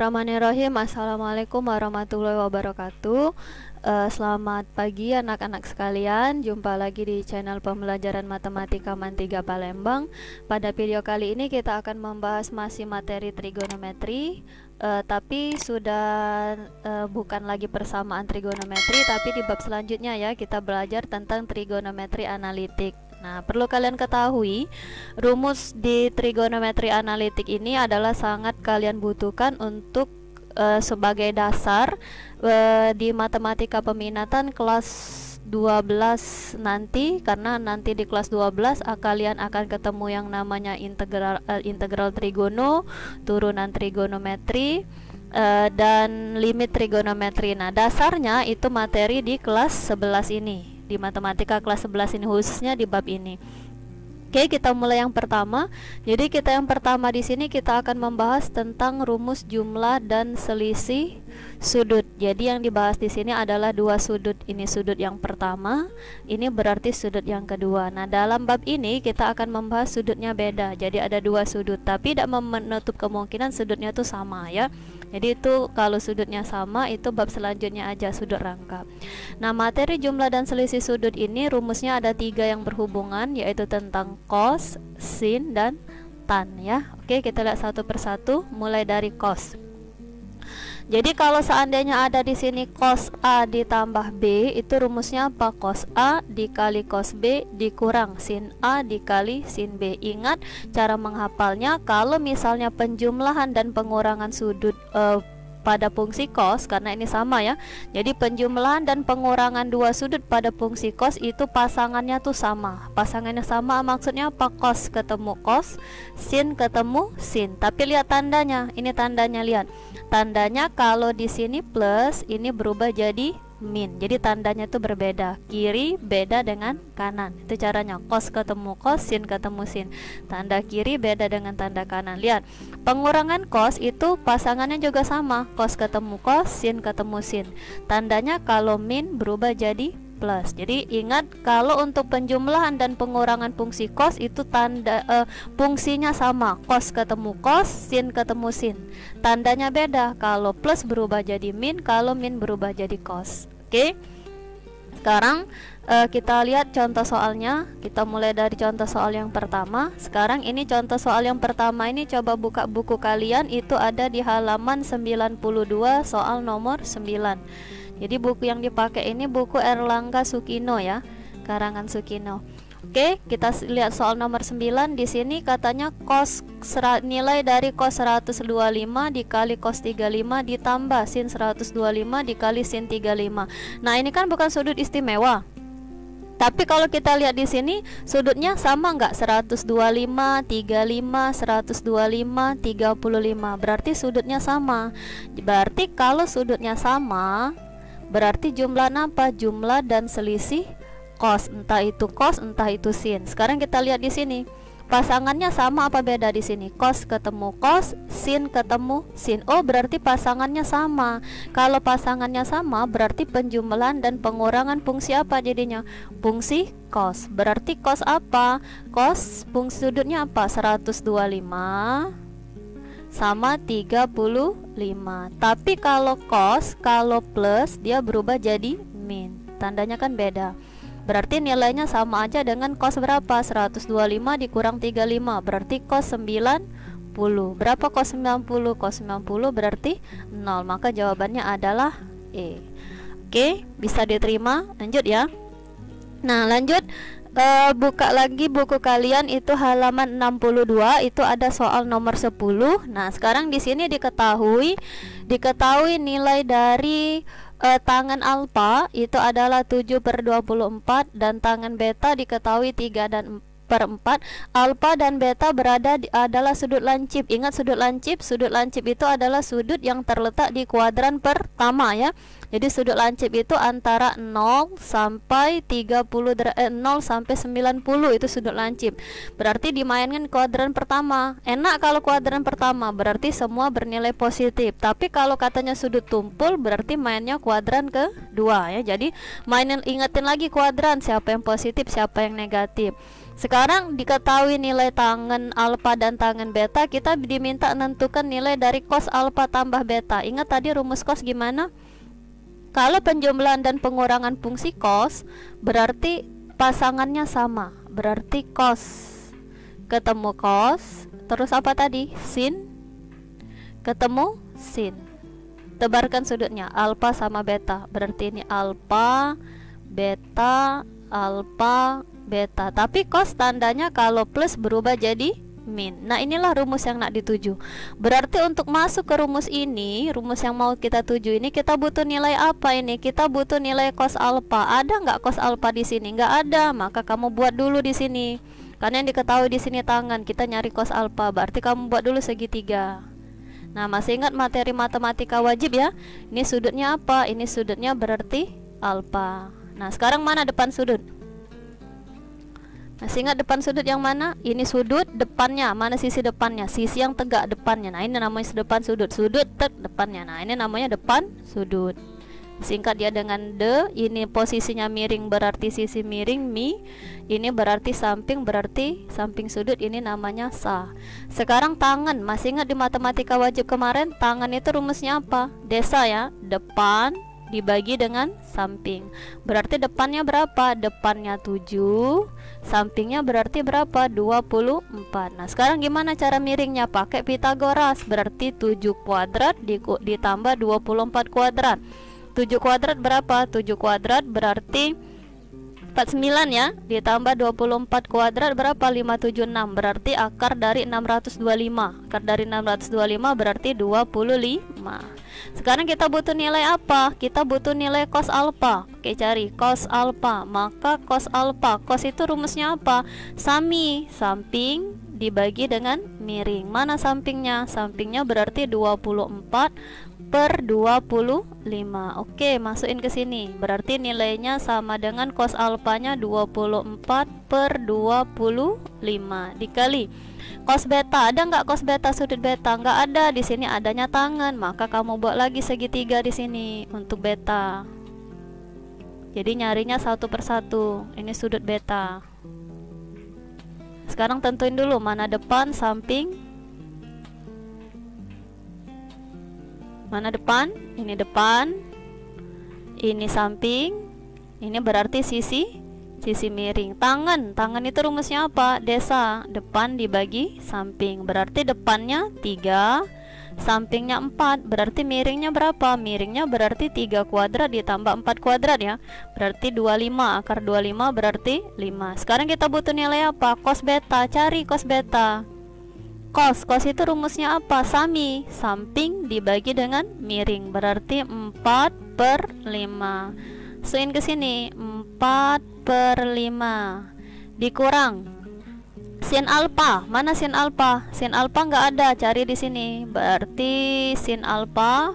Bismillahirrahmanirrahim. Assalamualaikum warahmatullahi wabarakatuh. Selamat pagi anak-anak sekalian. Jumpa lagi di channel pembelajaran matematika MAN 3 Palembang. Pada video kali ini kita akan membahas masih materi trigonometri, tapi sudah bukan lagi persamaan trigonometri, tapi di bab selanjutnya ya, kita belajar tentang trigonometri analitik. Nah, perlu kalian ketahui, rumus di trigonometri analitik ini adalah sangat kalian butuhkan untuk sebagai dasar di matematika peminatan kelas 12 nanti, karena nanti di kelas 12 kalian akan ketemu yang namanya integral trigono, turunan trigonometri, dan limit trigonometri. Nah, dasarnya itu materi di kelas 11 ini, di matematika kelas 11 ini, khususnya di bab ini. Oke, kita mulai yang pertama. Jadi yang pertama di sini kita akan membahas tentang rumus jumlah dan selisih sudut. Jadi yang dibahas di sini adalah dua sudut. Ini sudut yang pertama, ini berarti sudut yang kedua. Nah, dalam bab ini kita akan membahas sudutnya beda. Jadi ada dua sudut, tapi tidak menutup kemungkinan sudutnya itu sama ya. Jadi itu kalau sudutnya sama itu bab selanjutnya aja, sudut rangkap. Nah, materi jumlah dan selisih sudut ini rumusnya ada 3 yang berhubungan, yaitu tentang cos, sin, dan tan ya. Oke, kita lihat satu persatu, mulai dari cos. Jadi kalau seandainya ada di sini cos A ditambah B, itu rumusnya apa? Cos A dikali cos B dikurang sin A dikali sin B. Ingat cara menghafalnya, kalau misalnya penjumlahan dan pengurangan sudut pada fungsi cos, karena ini sama ya. Jadi penjumlahan dan pengurangan dua sudut pada fungsi cos itu pasangannya tuh sama. Pasangannya sama maksudnya apa? Cos ketemu cos, sin ketemu sin. Tapi lihat tandanya. Ini tandanya, lihat. Tandanya kalau di sini plus, ini berubah jadi min. Jadi tandanya itu berbeda. Kiri beda dengan kanan. Itu caranya. Cos ketemu cos, sin ketemu sin. Tanda kiri beda dengan tanda kanan. Lihat. Pengurangan cos itu pasangannya juga sama. Cos ketemu cos, sin ketemu sin. Tandanya kalau min berubah jadi plus. Jadi ingat, kalau untuk penjumlahan dan pengurangan fungsi cos itu tanda fungsinya sama. Cos ketemu cos, sin ketemu sin. Tandanya beda. Kalau plus berubah jadi min, kalau min berubah jadi cos. Oke. Sekarang kita lihat contoh soalnya. Kita mulai dari contoh soal yang pertama. Sekarang ini contoh soal yang pertama ini, coba buka buku kalian, itu ada di halaman 92 soal nomor 9. Jadi buku yang dipakai ini buku Erlangga Sukino ya, karangan Sukino. Oke, kita lihat soal nomor 9. Di sini katanya nilai dari cos 125 dikali cos 35 ditambah sin 125 dikali sin 35. Nah, ini kan bukan sudut istimewa. Tapi kalau kita lihat di sini sudutnya sama nggak? 125, 35, 125, 35. Berarti sudutnya sama. Berarti kalau sudutnya sama, berarti jumlah apa? Jumlah dan selisih cos, entah itu cos, entah itu sin. Sekarang kita lihat di sini. Pasangannya sama apa beda di sini? Cos ketemu cos, sin ketemu sin. Oh, berarti pasangannya sama. Kalau pasangannya sama, berarti penjumlahan dan pengurangan fungsi apa jadinya? Fungsi cos. Berarti cos apa? Cos fungsi sudutnya apa? 125 sama 35. Tapi kalau cos, kalau plus, dia berubah jadi min. Tandanya kan beda. Berarti nilainya sama aja dengan cos berapa? 125 dikurang 35. Berarti cos 90. Berapa cos 90? Cos 90 berarti 0. Maka jawabannya adalah E. Oke, bisa diterima. Lanjut ya. Nah, lanjut. Buka lagi buku kalian, itu halaman 62, itu ada soal nomor 10. Nah, sekarang di sini diketahui nilai dari tangan alfa itu adalah 7/24 dan tangan beta diketahui 3/4. Alfa dan beta adalah sudut lancip. Ingat sudut lancip? Sudut lancip itu adalah sudut yang terletak di kuadran pertama ya. Jadi sudut lancip itu antara 0 sampai 0 sampai 90 itu sudut lancip. Berarti dimainkan kuadran pertama. Enak kalau kuadran pertama, berarti semua bernilai positif. Tapi kalau katanya sudut tumpul, berarti mainnya kuadran kedua ya. Jadi ingetin lagi kuadran, siapa yang positif, siapa yang negatif. Sekarang diketahui nilai tangen alfa dan tangen beta, kita diminta menentukan nilai dari cos alfa tambah beta. Ingat tadi rumus cos gimana? Kalau penjumlahan dan pengurangan fungsi cos, berarti pasangannya sama. Berarti cos ketemu cos, terus apa tadi? Sin ketemu sin. Tebarkan sudutnya, alfa sama beta. Berarti ini alfa, beta, alfa, beta. Tapi cos tandanya kalau plus berubah jadi min. Nah, inilah rumus yang nak dituju. Berarti untuk masuk ke rumus ini, rumus yang mau kita tuju ini, kita butuh nilai apa ini? Kita butuh nilai cos alfa. Ada nggak cos alfa di sini? Nggak ada. Maka kamu buat dulu di sini. Karena yang diketahui di sini tangan, kita nyari cos alfa. Berarti kamu buat dulu segitiga. Nah, masih ingat materi matematika wajib ya? Ini sudutnya apa? Ini sudutnya berarti alfa. Nah, sekarang mana depan sudut? Masih ingat depan sudut yang mana? Ini sudut depannya. Mana sisi depannya? Sisi yang tegak depannya. Nah, ini namanya depan sudut. Sudut depannya. Nah, ini namanya depan sudut. Singkat dia dengan de. Ini posisinya miring berarti sisi miring mi. Ini berarti samping sudut. Ini namanya sa. Sekarang tangan. Masih ingat di matematika wajib kemarin, tangan itu rumusnya apa? Desa ya. Depan dibagi dengan samping. Berarti depannya berapa? Depannya 7, sampingnya berarti berapa? 24. Nah, sekarang gimana cara miringnya? Pakai Pitagoras. Berarti 7 kuadrat ditambah 24 kuadrat. 7 kuadrat berapa? 7 kuadrat berarti 49 ya, ditambah 24 kuadrat berapa? 576. Berarti akar dari 625. Akar dari 625 berarti 25. Sekarang kita butuh nilai apa? Kita butuh nilai cos alfa. Oke, cari cos alfa. Maka cos alfa, cos itu rumusnya apa? Sami, samping dibagi dengan miring. Mana sampingnya? Sampingnya berarti 24 per 25. Oke, masukin ke sini. Berarti nilainya sama dengan cos alfanya 24 per 25 dikali cos beta. Ada nggak cos beta sudut beta? Nggak ada. Di sini adanya tangan, maka kamu buat lagi segitiga di sini untuk beta. Jadi nyarinya satu persatu. Ini sudut beta. Sekarang tentuin dulu mana depan, samping. Mana depan? Ini depan. Ini samping. Ini berarti sisi miring. Tangan itu rumusnya apa? Desa. Depan dibagi samping. Berarti depannya 3, sampingnya 4. Berarti miringnya berapa? Miringnya berarti 3 kuadrat ditambah 4 kuadrat ya. Berarti 25. Akar 25 berarti 5. Sekarang kita butuh nilai apa? Cos beta. Cari cos beta. Cos itu rumusnya apa? Sami, samping dibagi dengan miring. Berarti 4 per 5. Suin ke sini, 4 per 5 dikurang sin alfa. Mana sin alfa? Sin alfa nggak ada, cari di sini. Berarti sin alfa,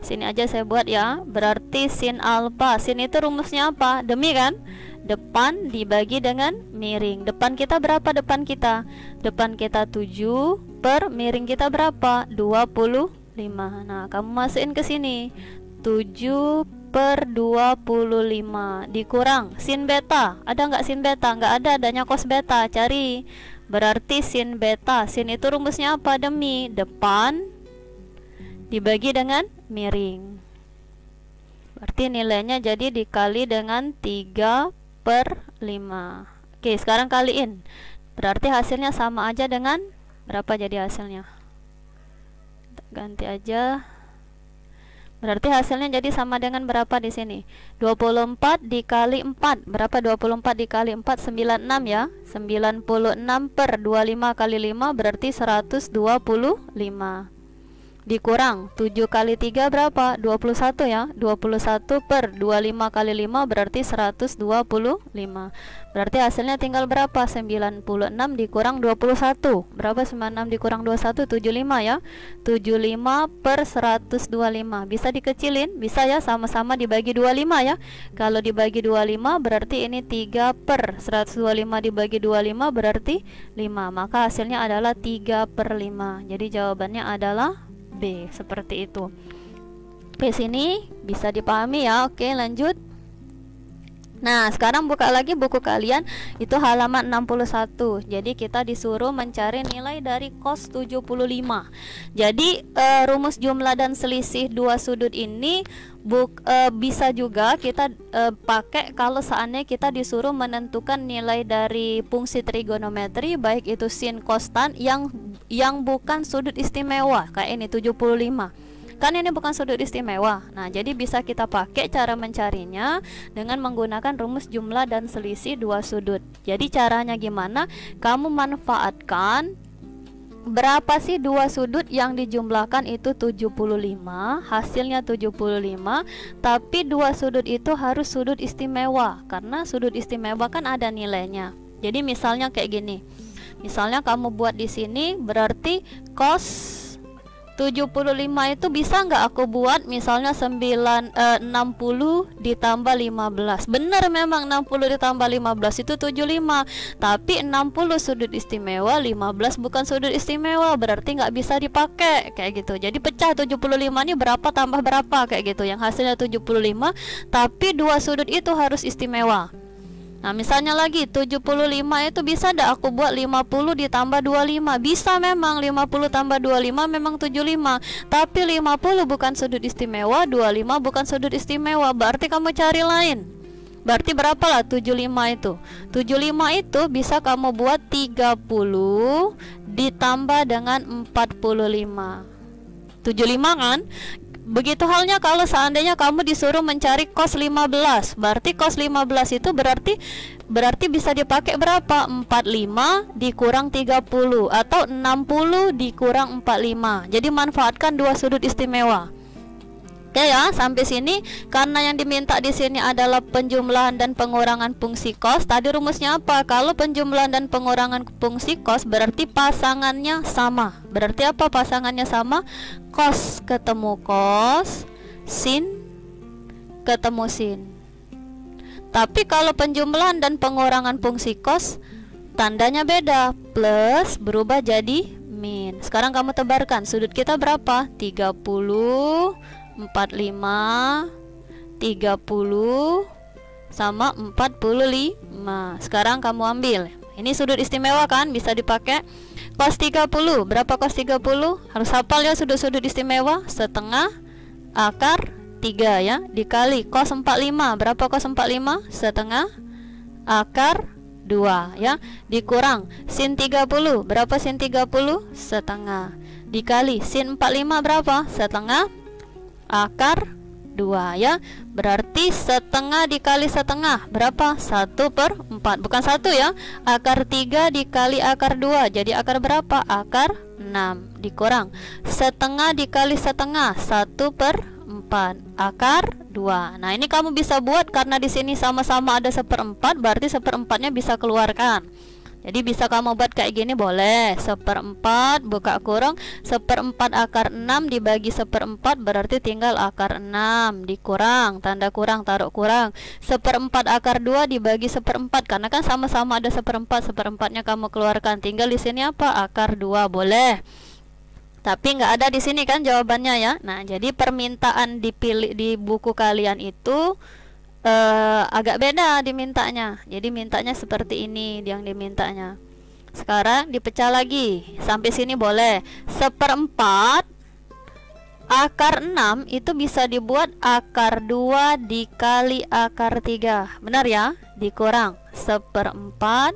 sini aja saya buat ya. Berarti sin alfa, sin itu rumusnya apa? Demi kan? Depan dibagi dengan miring. Depan kita berapa? Depan kita 7 per miring kita berapa? 25. Nah, kamu masukin ke sini 7 per 25 dikurang sin beta. Ada nggak sin beta? Nggak ada, adanya cos beta. Cari. Berarti sin beta. Sin itu rumusnya apa? Demi. Depan dibagi dengan miring. Berarti nilainya jadi dikali dengan 3 per 5. Oke, sekarang kaliin. Berarti hasilnya sama aja dengan berapa jadi hasilnya? Ganti aja. Berarti hasilnya jadi sama dengan berapa di sini? 24 dikali 4. Berapa 24 dikali 4? 96 ya. 96 per 25 kali 5 berarti 125. dikurang 7 kali 3 berapa? 21 ya. 21 per 25 kali 5 berarti 125. Berarti hasilnya tinggal berapa? 96 dikurang 21. Berapa 96 dikurang 21? 75 ya. 75 per 125. Bisa dikecilin? Bisa ya, sama-sama dibagi 25 ya. Kalau dibagi 25 berarti ini 3 per 125 dibagi 25 berarti 5. Maka hasilnya adalah 3 per 5. Jadi jawabannya adalah B, seperti itu. Di sini bisa dipahami ya. Oke, lanjut. Nah, sekarang buka lagi buku kalian, itu halaman 61. Jadi kita disuruh mencari nilai dari cos 75. Jadi rumus jumlah dan selisih dua sudut ini bisa juga kita pakai kalau seandainya kita disuruh menentukan nilai dari fungsi trigonometri, baik itu sin, cos, tan yang bukan sudut istimewa. Kayak ini 75. Kan ini bukan sudut istimewa. Nah, jadi bisa kita pakai cara mencarinya dengan menggunakan rumus jumlah dan selisih dua sudut. Jadi caranya gimana? Kamu manfaatkan berapa sih dua sudut yang dijumlahkan itu 75, hasilnya 75, tapi dua sudut itu harus sudut istimewa karena sudut istimewa kan ada nilainya. Jadi misalnya kayak gini. Misalnya kamu buat di sini berarti cos 75 itu bisa nggak aku buat misalnya 60 ditambah 15. Benar memang 60 ditambah 15 itu 75. Tapi 60 sudut istimewa, 15 bukan sudut istimewa, berarti nggak bisa dipakai kayak gitu. Jadi pecah 75 ini berapa tambah berapa kayak gitu. Yang hasilnya 75, tapi dua sudut itu harus istimewa. Nah, misalnya lagi 75 itu bisa ndak aku buat 50 ditambah 25? Bisa memang, 50 tambah 25 memang 75. Tapi 50 bukan sudut istimewa, 25 bukan sudut istimewa. Berarti kamu cari lain. Berarti berapa lah 75 itu? 75 itu bisa kamu buat 30 ditambah dengan 45. 75 kan? Begitu halnya kalau seandainya kamu disuruh mencari cos 15. Berarti cos 15 itu berarti bisa dipakai berapa? 45 dikurang 30 atau 60 dikurang 45. Jadi manfaatkan dua sudut istimewa. Oke ya, sampai sini. Karena yang diminta di sini adalah penjumlahan dan pengurangan fungsi cos. Tadi rumusnya apa? Kalau penjumlahan dan pengurangan fungsi cos berarti pasangannya sama. Berarti apa pasangannya sama? Cos ketemu cos, sin ketemu sin. Tapi kalau penjumlahan dan pengurangan fungsi cos tandanya beda, plus berubah jadi min. Sekarang kamu tebarkan, sudut kita berapa? 30, 45, 30 sama 45. Sekarang kamu ambil. Ini sudut istimewa kan, bisa dipakai. Cos 30, berapa cos 30? Harus hafal ya sudut-sudut istimewa. Setengah akar 3 ya, dikali cos 45. Berapa cos 45? Setengah akar 2 ya, dikurang sin 30. Berapa sin 30? Setengah, dikali sin 45 berapa? Setengah akar 2 ya. Berarti setengah dikali setengah berapa? 1/4. Bukan 1 ya. Akar 3 dikali akar 2 jadi akar berapa? Akar 6 dikurang setengah dikali setengah 1/4 akar 2. Nah, ini kamu bisa buat karena di sini sama-sama ada 1/4, berarti 1/4-nya bisa keluarkan. Jadi bisa kamu buat kayak gini boleh. 1/4 buka kurung 1/4 akar 6 dibagi 1/4 berarti tinggal akar 6 dikurang tanda kurang taruh kurang 1/4 akar 2 dibagi 1/4 karena kan sama-sama ada 1/4, 1/4-nya kamu keluarkan, tinggal di sini apa? Akar 2 boleh. Tapi nggak ada di sini kan jawabannya ya. Nah, jadi permintaan dipilih di buku kalian itu agak beda dimintanya. Jadi mintanya seperti ini yang dimintanya. Sekarang dipecah lagi. Sampai sini boleh. 1/4 akar 6 itu bisa dibuat akar 2 dikali akar 3. Benar ya? Dikurang 1/4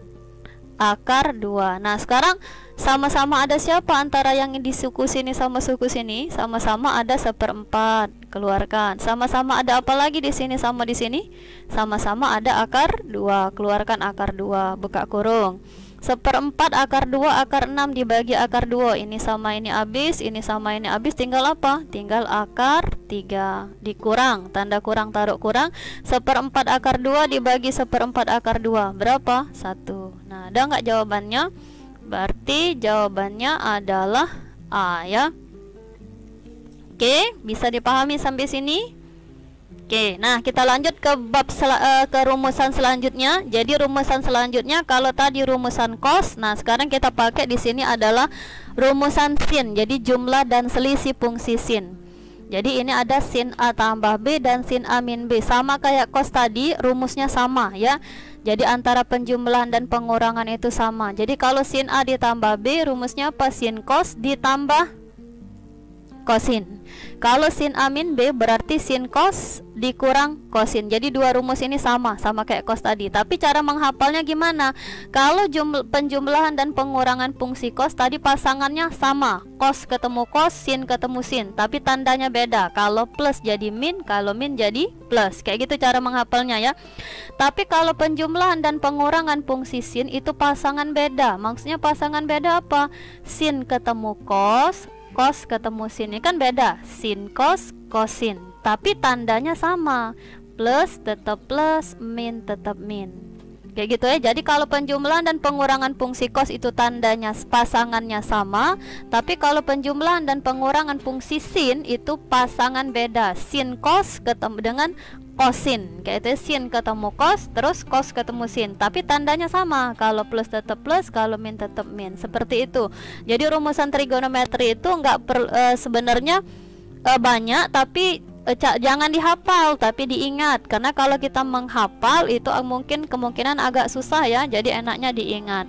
akar 2. Nah, sekarang sama-sama ada siapa antara yang di suku sini sama suku sini? Sama-sama ada 1/4. Keluarkan. Sama-sama ada apa lagi di sini sama di sini? Sama-sama ada akar 2. Keluarkan akar 2. Buka kurung. 1/4 akar 2 akar 6 dibagi akar 2. Ini sama ini habis, ini sama ini habis, tinggal apa? Tinggal akar 3 dikurang, tanda kurang taruh kurang. 1/4 akar 2 dibagi 1/4 akar 2 berapa? 1. Nah, ada nggak jawabannya? Berarti jawabannya adalah A ya. Oke, bisa dipahami sampai sini? Oke, nah kita lanjut ke ke rumusan selanjutnya. Jadi rumusan selanjutnya kalau tadi rumusan cos, nah sekarang kita pakai di sini adalah rumusan sin. Jadi jumlah dan selisih fungsi sin. Jadi ini ada sin A tambah B dan sin A min B. Sama kayak cos tadi, rumusnya sama ya. Jadi antara penjumlahan dan pengurangan itu sama. Jadi kalau sin A ditambah B, rumusnya apa? Sin cos ditambah kosin. Kalau sin A min B berarti sin cos dikurang kosin. Jadi dua rumus ini sama kayak cos tadi. Tapi cara menghafalnya gimana? Kalau penjumlahan dan pengurangan fungsi cos tadi pasangannya sama, cos ketemu cos, sin ketemu sin, tapi tandanya beda. Kalau plus jadi min, kalau min jadi plus. Kayak gitu cara menghafalnya ya. Tapi kalau penjumlahan dan pengurangan fungsi sin itu pasangan beda. Maksudnya pasangan beda apa? Sin ketemu cos, cos ketemu sin, ini kan beda, sin cos kosin, tapi tandanya sama, plus tetap plus, min tetap min, kayak gitu ya. Jadi kalau penjumlahan dan pengurangan fungsi cos itu tandanya pasangannya sama, tapi kalau penjumlahan dan pengurangan fungsi sin itu pasangan beda, sin cos ketemu dengan kosin, kayak itu, sin ketemu cos, terus cos ketemu sin, tapi tandanya sama, kalau plus tetap plus, kalau min tetap min, seperti itu. Jadi rumusan trigonometri itu sebenarnya banyak, tapi jangan dihafal, tapi diingat, karena kalau kita menghafal itu mungkin kemungkinan agak susah ya, jadi enaknya diingat.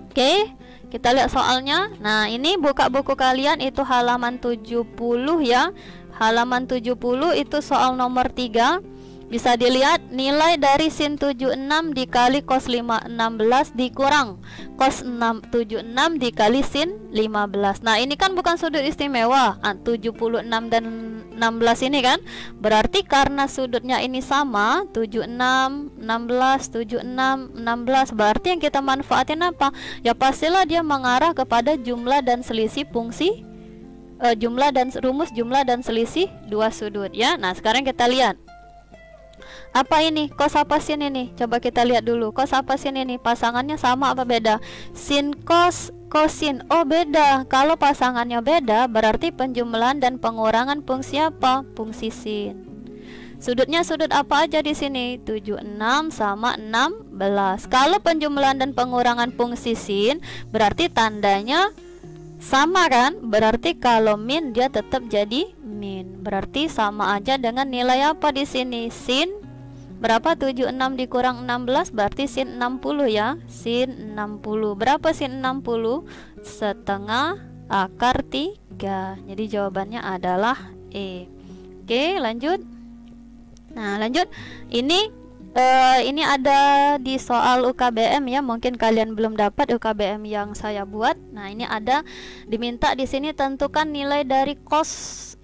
Oke, kita lihat soalnya. Nah, ini buka buku kalian itu halaman 70 ya. Halaman 70 itu soal nomor 3. Bisa dilihat nilai dari sin 76 dikali cos 16 dikurang cos 76 dikali sin 15. Nah, ini kan bukan sudut istimewa 76 dan 16 ini kan. Berarti karena sudutnya ini sama 76, 16, 76, 16, berarti yang kita manfaatin apa? Ya pastilah dia mengarah kepada jumlah dan selisih fungsi rumus jumlah dan selisih dua sudut ya. Nah, sekarang kita lihat. Apa ini? Cos apa sin ini? Coba kita lihat dulu. Cos apa sin ini? Pasangannya sama apa beda? Sin cos kosin. Oh, beda. Kalau pasangannya beda, berarti penjumlahan dan pengurangan fungsi apa? Fungsi sin. Sudutnya sudut apa aja di sini? 76 sama 16. Kalau penjumlahan dan pengurangan fungsi sin, berarti tandanya sama kan? Berarti kalau min dia tetap jadi min. Berarti sama aja dengan nilai apa di sini? Sin berapa? 76 dikurang 16 berarti sin 60 ya. Sin 60. Berapa sin 60? Setengah akar 3. Jadi jawabannya adalah E. Oke, lanjut. Nah, lanjut. Ini ada di soal UKBM ya, mungkin kalian belum dapat UKBM yang saya buat. Nah, ini ada diminta di sini tentukan nilai dari cos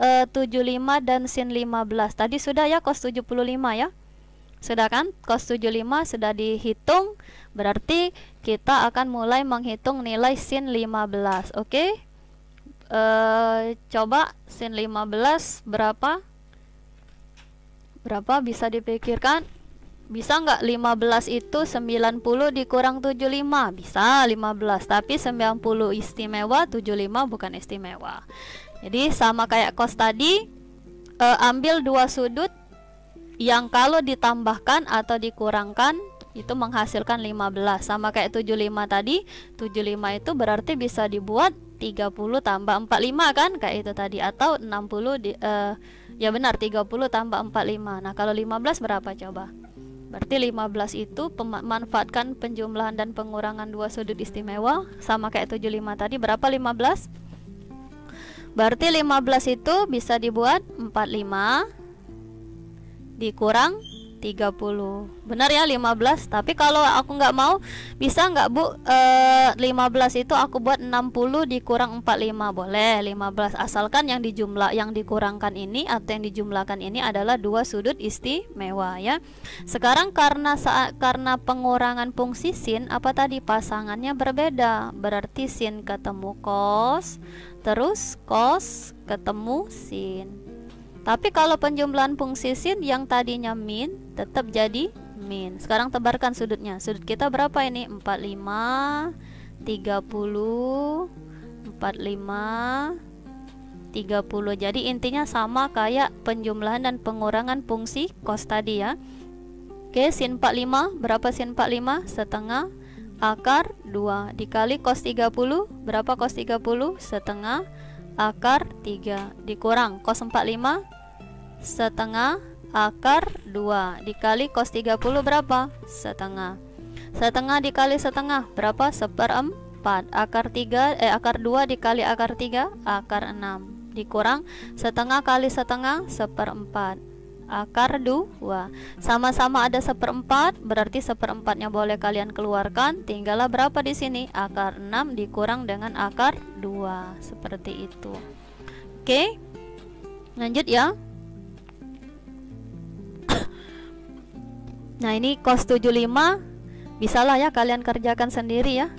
75 dan sin 15. Tadi sudah ya cos 75 ya. Sudah kan? Cos 75 sudah dihitung. Berarti kita akan mulai menghitung nilai sin 15. Oke. Coba sin 15 berapa? Berapa bisa dipikirkan? Bisa nggak 15 itu 90 dikurang 75? Bisa 15, tapi 90 istimewa, 75 bukan istimewa. Jadi sama kayak cos tadi, ambil dua sudut yang kalau ditambahkan atau dikurangkan itu menghasilkan 15. Sama kayak 75 tadi, 75 itu berarti bisa dibuat 30 tambah 45 kan, kayak itu tadi, atau 60 ya benar 30 tambah 45. Nah, kalau 15 berapa coba? Berarti 15 itu memanfaatkan penjumlahan dan pengurangan dua sudut istimewa sama kayak 75 tadi. Berapa 15? Berarti 15 itu bisa dibuat 45 dikurang 30. Benar ya 15. Tapi kalau aku nggak mau, bisa nggak Bu, 15 itu aku buat 60 dikurang 45. Boleh 15, asalkan yang dikurangkan ini atau yang dijumlahkan ini adalah dua sudut istimewa ya. Sekarang karena pengurangan fungsi sin, apa tadi, pasangannya berbeda. Berarti sin ketemu cos, terus cos ketemu sin. Tapi kalau penjumlahan fungsi sin yang tadinya min tetap jadi min. Sekarang tebarkan sudutnya. Sudut kita berapa ini? 45, 30, 45, 30. Jadi intinya sama kayak penjumlahan dan pengurangan fungsi cos tadi ya. Oke, sin 45, berapa sin 45? Setengah akar 2 dikali cos 30, berapa cos 30? Setengah akar 3 dikurang cos 45, setengah akar 2 dikali cos 30 berapa? Setengah. Setengah dikali setengah berapa? 1/4. Akar 2 dikali akar 3 akar 6 dikurang setengah kali setengah 1/4 akar 2. Sama-sama ada 1/4, berarti 1/4-nya boleh kalian keluarkan. Tinggallah berapa di sini? Akar 6 dikurang dengan akar 2. Seperti itu. Oke. Lanjut ya. Nah, ini cos 75 bisalah ya kalian kerjakan sendiri ya.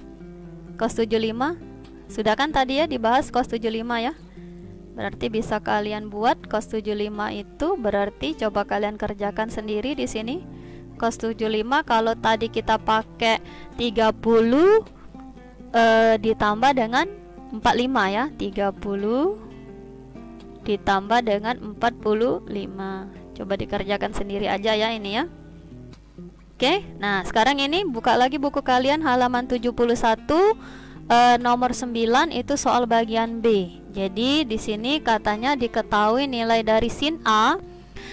Cos 75 sudah kan tadi ya dibahas cos 75 ya. Berarti bisa kalian buat cos 75 itu, berarti coba kalian kerjakan sendiri di sini. Cos 75 kalau tadi kita pakai 30 ditambah dengan 45 ya. 30 ditambah dengan 45. Coba dikerjakan sendiri aja ya ini ya. Oke, nah sekarang ini buka lagi buku kalian halaman 71, nomor 9 itu soal bagian B. Jadi di sini katanya diketahui nilai dari sin A.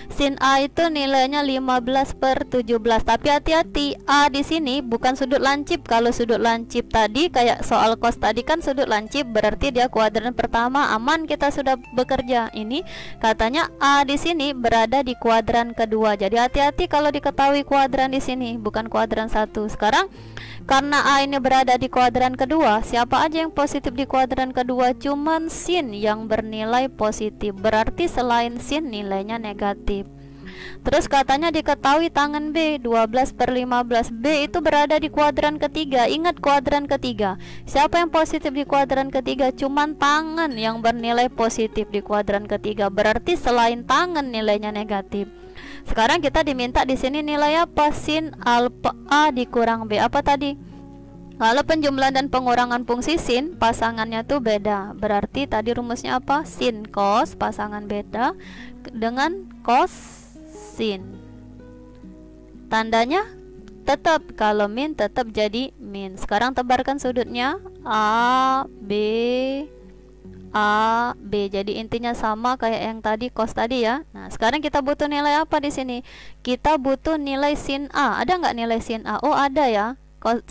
Sin A itu nilainya 15/17. Tapi hati-hati, A di sini bukan sudut lancip. Kalau sudut lancip tadi kayak soal cos tadi kan sudut lancip, berarti dia kuadran pertama, aman, kita sudah bekerja. Ini katanya A di sini berada di kuadran kedua. Jadi hati-hati kalau diketahui kuadran di sini, bukan kuadran 1. Sekarang karena A ini berada di kuadran kedua, siapa aja yang positif di kuadran kedua? Cuman sin yang bernilai positif. Berarti selain sin nilainya negatif. Terus katanya diketahui tangen B 12/15. B itu berada di kuadran ketiga. Ingat kuadran ketiga. Siapa yang positif di kuadran ketiga? Cuman tangen yang bernilai positif di kuadran ketiga. Berarti selain tangen nilainya negatif. Sekarang kita diminta di sini nilai apa? Sin alfa A dikurang B. Apa tadi? Kalau penjumlahan dan pengurangan fungsi sin pasangannya tuh beda. Berarti tadi rumusnya apa? Sin cos pasangan beda dengan cos sin. Tandanya tetap, kalau min tetap jadi min. Sekarang tebarkan sudutnya A B A B. Jadi intinya sama kayak yang tadi cos tadi ya. Nah, sekarang kita butuh nilai apa di sini? Kita butuh nilai sin A. Ada nggak nilai sin A? Oh, ada ya.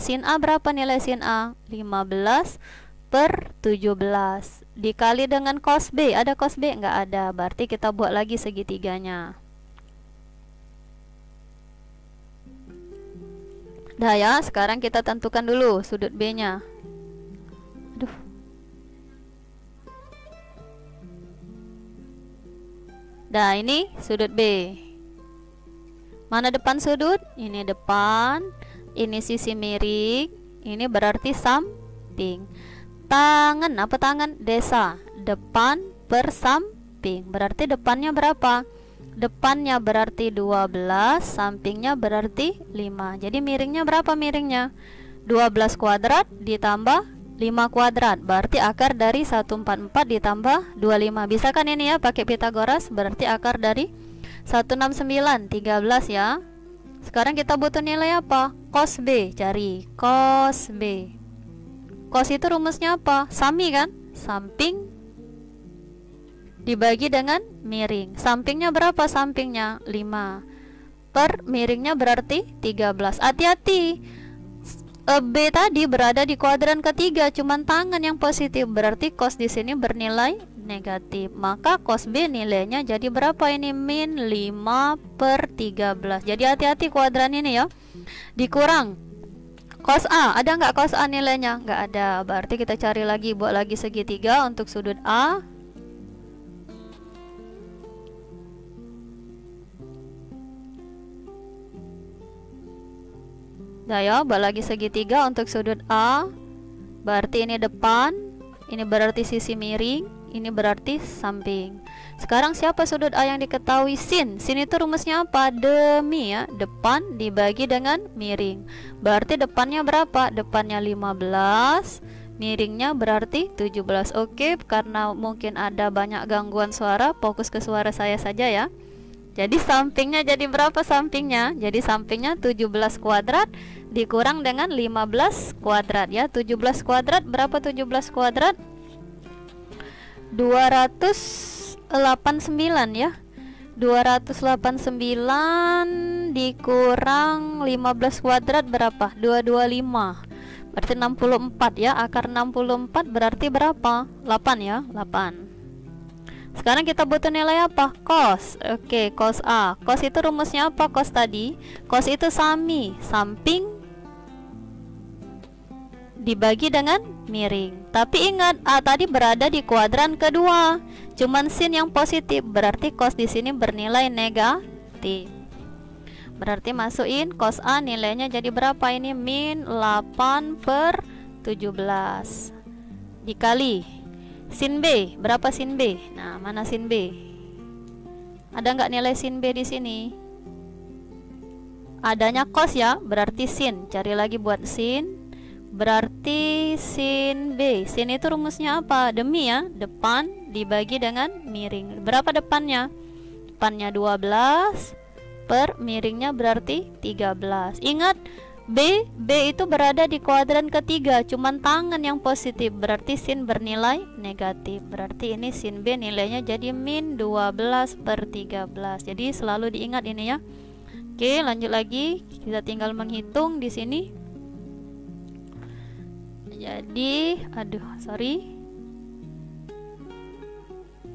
Sin A berapa nilai sin A? 15/17 dikali dengan cos B. Ada cos B? Nggak ada. Berarti kita buat lagi segitiganya. Dah ya, sekarang kita tentukan dulu sudut B-nya. Aduh. Dah, ini sudut B. Mana depan sudut? Ini depan, ini sisi miring, ini berarti samping. Tangan, apa tangan? Desa. Depan per samping. Berarti depannya berapa? Depannya berarti 12, sampingnya berarti 5. Jadi miringnya berapa miringnya? 12 kuadrat ditambah 5 kuadrat. Berarti akar dari 144 ditambah 25. Bisa kan ini ya pakai Pitagoras? Berarti akar dari 169, 13 ya. Sekarang kita butuh nilai apa? Cos B. Cari cos B. Cos itu rumusnya apa? Sami kan? Samping dibagi dengan miring. Sampingnya berapa sampingnya? 5. Per miringnya berarti 13. Hati-hati. B tadi berada di kuadran ketiga, cuman tangan yang positif. Berarti cos di sini bernilai negatif. Maka cos B nilainya jadi berapa ini? Min 5/13. Jadi hati-hati kuadran ini ya. Dikurang cos A, ada nggak cos A nilainya? Nggak ada. Berarti kita cari lagi, buat lagi segitiga untuk sudut A. Nah ya, buat lagi segitiga untuk sudut A. Berarti ini depan, ini berarti sisi miring, ini berarti samping. Sekarang siapa sudut A yang diketahui? Sin. Sin itu rumusnya apa? Demi ya, depan dibagi dengan miring. Berarti depannya berapa? Depannya 15, miringnya berarti 17. Oke, karena mungkin ada banyak gangguan suara, fokus ke suara saya saja ya. Jadi sampingnya jadi berapa sampingnya? Jadi sampingnya 17 kuadrat dikurang dengan 15 kuadrat ya. 17 kuadrat berapa 17 kuadrat? 289 ya. 289 dikurang 15 kuadrat berapa? 225. Berarti 64 ya. Akar 64 berarti berapa? 8 ya, 8. Sekarang kita butuh nilai apa? Cos. Oke, cos A. Cos itu rumusnya apa? Cos tadi. Cos itu samping dibagi dengan miring. Tapi ingat, A tadi berada di kuadran kedua. Cuman sin yang positif, berarti cos di sini bernilai negatif. Berarti masukin cos A nilainya jadi berapa ini? Min 8/17 dikali sin B. Berapa sin B? Nah, mana sin B? Ada nggak nilai sin B di sini? Adanya cos ya, berarti sin. Cari lagi buat sin. Berarti sin B. Sin itu rumusnya apa? Demi ya, depan dibagi dengan miring. Berapa depannya? Depannya 12 per miringnya berarti 13. Ingat, B itu berada di kuadran ketiga, cuman tangan yang positif, berarti sin bernilai negatif. Berarti ini sin B nilainya jadi min 12/13. Jadi selalu diingat ini ya. Oke, lanjut lagi. Kita tinggal menghitung di sini. Jadi,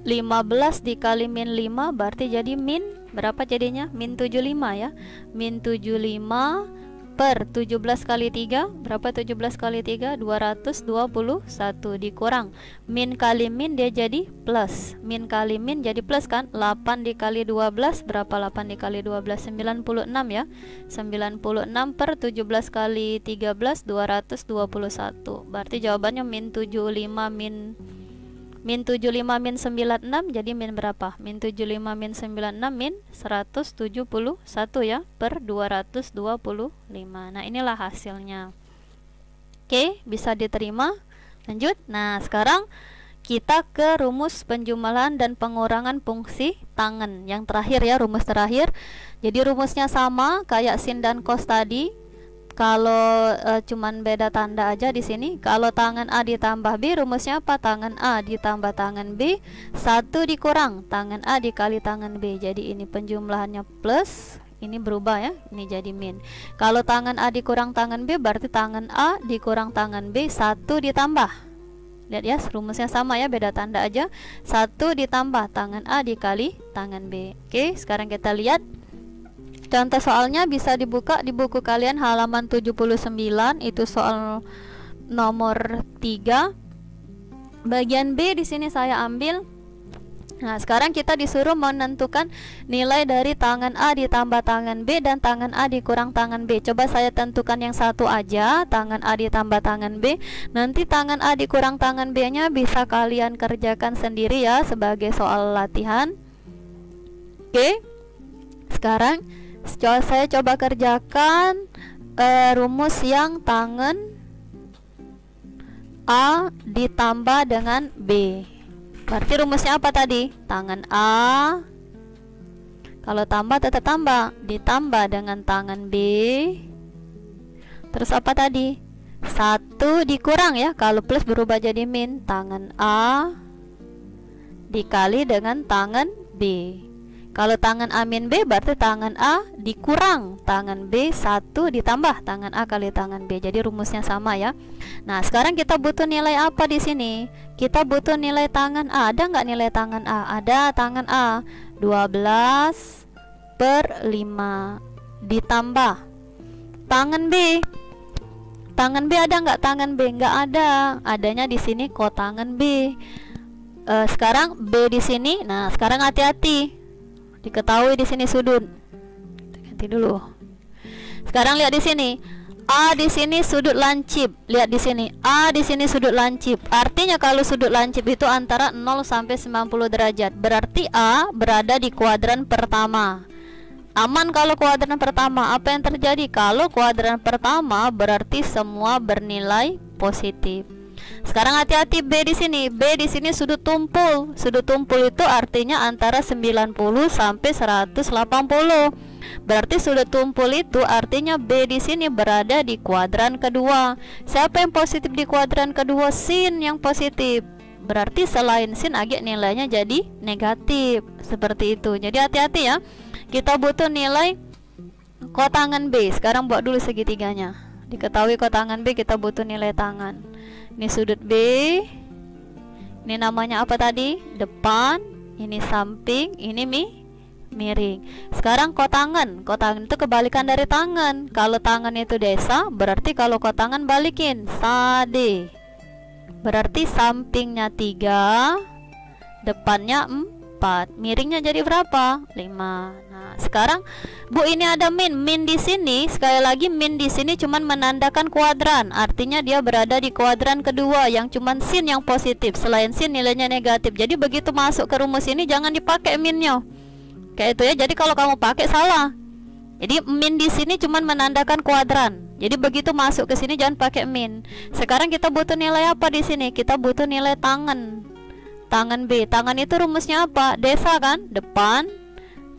15 dikali min 5 berarti jadi min berapa jadinya? Min 75 ya. Min 75 per 17 kali 3 berapa? 17 kali 3 221 dikurang min kali min dia jadi plus. Min kali min jadi plus kan? 8 dikali 12 berapa? 8 dikali 12 96 ya. 96 per 17 kali 13 221. Berarti jawabannya min 75 min 75 min 96 jadi min berapa? Min 75 min 96 min 171 ya per 225. Nah, inilah hasilnya. Oke, bisa diterima. Lanjut. Nah, sekarang kita ke rumus penjumlahan dan pengurangan fungsi tangen. Yang terakhir ya, rumus terakhir. Jadi rumusnya sama kayak sin dan cos tadi. Kalau cuman beda tanda aja di sini. Kalau tangan A ditambah B, rumusnya apa? Tangan A ditambah tangan B, 1 dikurang tangan A dikali tangan B. Jadi ini penjumlahannya plus, ini berubah ya, ini jadi min. Kalau tangan A dikurang tangan B, berarti tangan A dikurang tangan B, 1 ditambah. Lihat ya, rumusnya sama ya, beda tanda aja. 1 ditambah tangan A dikali tangan B. Oke, sekarang kita lihat. Contoh soalnya bisa dibuka di buku kalian halaman 79, itu soal nomor 3. Bagian B di sini saya ambil. Nah, sekarang kita disuruh menentukan nilai dari tangan A ditambah tangan B dan tangan A dikurang tangan B. Coba saya tentukan yang satu aja, tangan A ditambah tangan B. Nanti tangan A dikurang tangan B-nya bisa kalian kerjakan sendiri ya sebagai soal latihan. Oke. Sekarang saya coba kerjakan rumus yang tangan A ditambah dengan B. Berarti rumusnya apa tadi? Tangan A, kalau tambah tetap tambah, ditambah dengan tangan B. Terus apa tadi? 1 dikurang ya, kalau plus berubah jadi min. Tangan A dikali dengan tangan B. Kalau tangan A min B berarti tangan A dikurang tangan B 1 ditambah tangan A kali tangan B. Jadi rumusnya sama ya. Nah, sekarang kita butuh nilai apa di sini? Kita butuh nilai tangan A. Ada nggak nilai tangan A? Ada tangan A. 12/5 ditambah tangan B. Tangan B ada nggak tangan B? Nggak ada. Adanya di sini kotangan B. Sekarang B di sini. Nah, sekarang hati-hati. Diketahui di sini sudut. Ganti dulu. Sekarang lihat di sini. A di sini sudut lancip. Lihat di sini. A di sini sudut lancip. Artinya kalau sudut lancip itu antara 0 sampai 90 derajat. Berarti A berada di kuadran pertama. Aman kalau kuadran pertama. Apa yang terjadi? Kalau kuadran pertama berarti semua bernilai positif. Sekarang hati-hati B di sini. B di sini sudut tumpul. Sudut tumpul itu artinya antara 90 sampai 180. Berarti sudut tumpul itu artinya B di sini berada di kuadran kedua. Siapa yang positif di kuadran kedua? Sin yang positif. Berarti selain sin agak nilainya jadi negatif. Seperti itu. Jadi hati-hati ya. Kita butuh nilai kotangan B. Sekarang buat dulu segitiganya. Diketahui kotangan B, kita butuh nilai tangan. Ini sudut B. Ini namanya apa tadi? Depan. Ini samping. Ini miring. Sekarang kotangan. Kotangan itu kebalikan dari tangan. Kalau tangan itu desa, berarti kalau kotangan balikin. Sade. Berarti sampingnya 3, depannya 4. Miringnya jadi berapa? 5. Nah, sekarang Bu ini ada min. Min di sini, sekali lagi min di sini cuman menandakan kuadran. Artinya dia berada di kuadran kedua yang cuman sin yang positif. Selain sin nilainya negatif. Jadi begitu masuk ke rumus ini jangan dipakai minnya. Kayak itu ya. Jadi kalau kamu pakai salah. Jadi min di sini cuman menandakan kuadran. Jadi begitu masuk ke sini jangan pakai min. Sekarang kita butuh nilai apa di sini? Kita butuh nilai tangan. Tangan B. Tangan itu rumusnya apa? Desa kan? Depan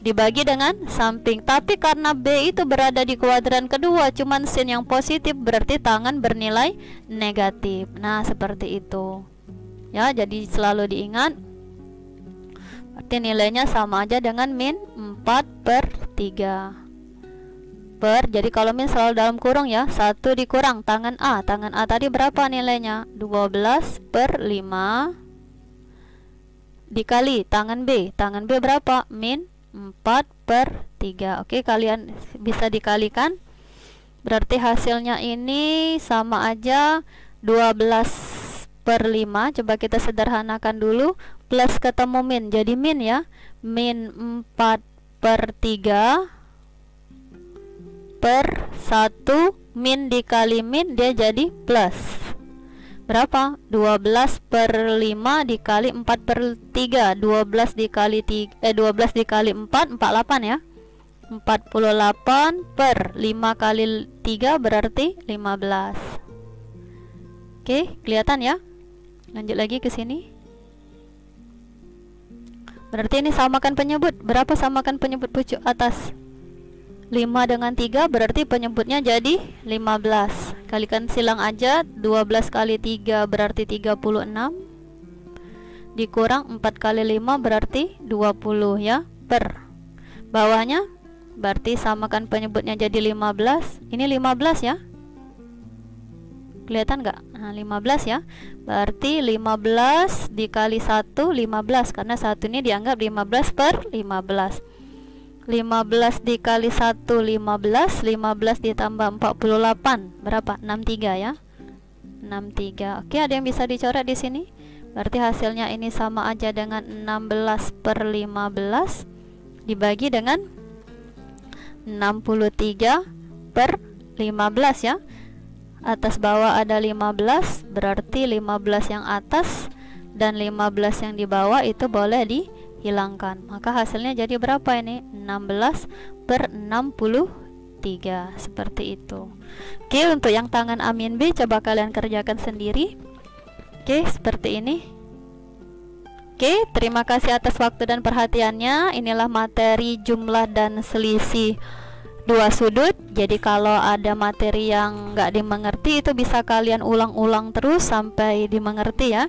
dibagi dengan samping. Tapi karena B itu berada di kuadran kedua, cuman sin yang positif, berarti tangan bernilai negatif. Nah, seperti itu. Ya, jadi selalu diingat. Berarti nilainya sama aja dengan min 4/3. Jadi kalau min selalu dalam kurung ya. 1 dikurang tangan A. Tangan A tadi berapa nilainya? 12/5 dikali tangan B. Tangan B berapa? Min 4/3. Oke, kalian bisa dikalikan. Berarti hasilnya ini sama aja 12/5. Coba kita sederhanakan dulu. Plus ketemu min. Jadi min ya. Min 4/3 per 1. Min dikali min dia jadi plus. Berapa? 12/5 dikali 4/3. 12 dikali 4 48 ya. 48 per 5 kali 3 berarti 15. Oke, kelihatan ya? Lanjut lagi ke sini. Berarti ini samakan penyebut. Berapa samakan penyebut pucuk atas? 5 dengan 3 berarti penyebutnya jadi 15. Kalikan silang aja. 12 kali 3 berarti 36. Dikurang 4 kali 5 berarti 20 ya. Per bawahnya berarti samakan penyebutnya jadi 15. Ini 15 ya. Kelihatan nggak? Nah, 15 ya. Berarti 15 dikali 1 15. Karena 1 ini dianggap 15/15. 15 dikali 1 15. 15 ditambah 48 berapa? 63 ya. 63. Oke, ada yang bisa dicoret di sini? Berarti hasilnya ini sama aja dengan 16/15 dibagi dengan 63/15 ya. Atas bawah ada 15, berarti 15 yang atas dan 15 yang di bawah itu boleh dihilangkan. Maka hasilnya jadi berapa ini? 16/63. Seperti itu. Oke, untuk yang tangan A min B coba kalian kerjakan sendiri. Oke, seperti ini. Oke, terima kasih atas waktu dan perhatiannya. Inilah materi jumlah dan selisih dua sudut. Jadi kalau ada materi yang nggak dimengerti itu bisa kalian ulang-ulang terus sampai dimengerti ya.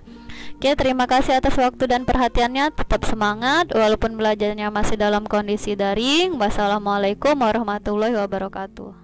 Oke, terima kasih atas waktu dan perhatiannya. Tetap semangat walaupun belajarnya masih dalam kondisi daring. Wassalamualaikum warahmatullahi wabarakatuh.